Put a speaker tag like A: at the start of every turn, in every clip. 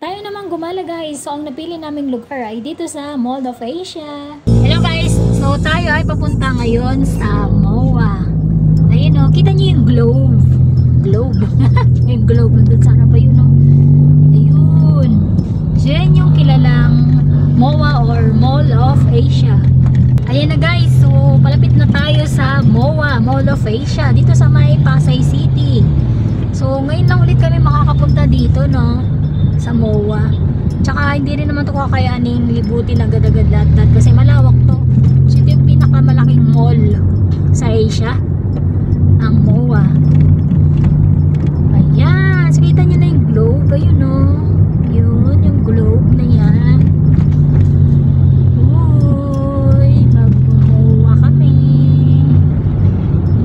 A: Tayo naman gumala guys. So ang napili naming lugar ay dito sa Mall of Asia. Hello guys. So tayo ay papunta ngayon sa MOA. Ayun o. Kita niyo yung globe. Globe. Yung globe. Nandun sana pa yun o. Ayun. So yan yung kilalang MOA or Mall of Asia. Ayan na guys. So palapit na tayo sa MOA. Mall of Asia. Dito sa may Pasay City. So ngayon lang ulit kami makakapunta dito no. Sa MOA. Tsaka hindi rin naman ito kakayaning libutin agad-agad lahat kasi malawak to. So ito yung pinakamalaking mall sa Asia. Ang MOA. Ayan. So kita nyo na yung globe. Ayun o. Yun. Yung globe na yan. Uy. Mag-MOA kami.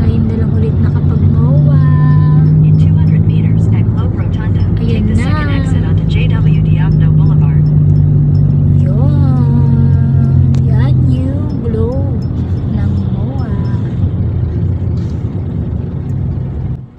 A: Ngayon na lang ulit nakapag-MOA.
B: In 200 meters at Globe Rotunda, take the second exit onto J.W. Diabno Boulevard.
A: Yun. Yan yung globe ng MOA.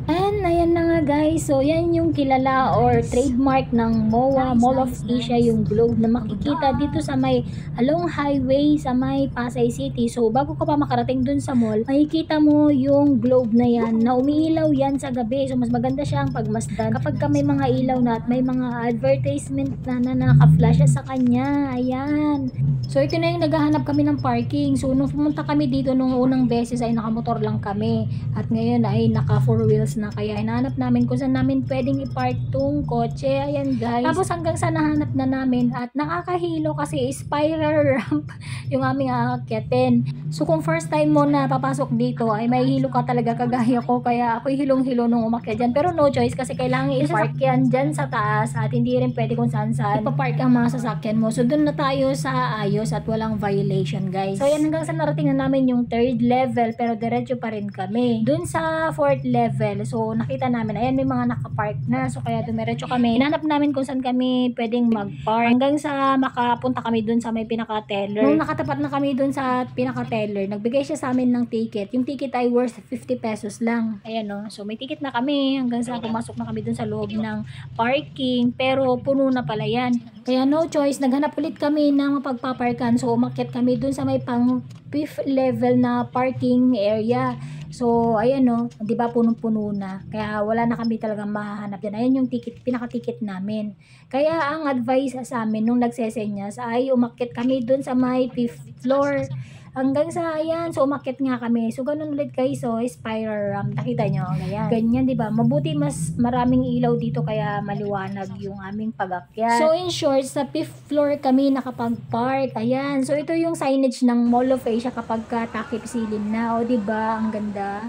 A: And ayan na nga guys. So yan yung kilala or trademark ng MOA, Mall of Asia, yung globe na makikita dito sa may along highway sa may Pasay City. So bago ka pa makarating dun sa mall, makikita mo yung globe na yan na umiilaw yan sa gabi. So mas maganda siyang pagmasdan kapag ka may mga ilaw na at may mga advertisement na naka-flash sa kanya. Ayan. So ito na yung naghahanap kami ng parking. So nung pumunta kami dito nung unang beses ay nakamotor lang kami. At ngayon ay naka 4 wheels na, kaya hinahanap namin kung saan namin pwedeng i-park tong kotse. Ayan guys. Tapos hanggang sa nahanap na namin at nakakahilo kasi spiral ramp yung aming aakyatin. So kung first time mo na papasok dito ay may hilo ka talaga kagaya ko, kaya ako'y hilong-hilo nung umakyat dyan. Pero no choice kasi kailangan i-park yan dyan sa taas at hindi rin pwede kung saan-saan ipapark ang mga sasakyan mo. So dun na tayo sa ayos at walang violation guys. So yan hanggang sa narating na namin yung 3rd level pero diretso pa rin kami. Dun sa 4th level, so nakita namin ayan may mga nakapark na, so kaya dumiretso kami. Hinanap namin kung saan kami pwedeng mag-park hanggang sa makapunta kami dun sa may pinaka-teller. Nung nakatapat na kami dun sa pinaka-teller, nagbigay siya sa amin ng ticket. Yung ticket ay worth 50 pesos lang. Ayan no. So may ticket na kami hanggang sa pumasok na kami dun sa loob ng parking, pero puno na pala yan. Kaya no choice, naghanap ulit kami ng mapagpaparkan. So umakyat kami dun sa may pang 5th level na parking area. So ayan no, 'di ba punong-puno na. Kaya wala na kami talagang mahahanap diyan. Ayan yung ticket, pinaka-ticket namin. Kaya ang advice sa amin nung nagsesenyas ay umakyat kami dun sa may 5th floor. Hanggang sa ayan, so umakyat nga kami. So ganun ulit guys, so spiral ramp. Nakita nyo, ganyan. Ganyan, di ba? Mabuti mas maraming ilaw dito kaya maliwanag yung aming pag-akyat. So in short, sa 5th floor kami nakapag-park. Ayan, so ito yung signage ng Mall of Asia kapag takip silim na. O di ba? Ang ganda.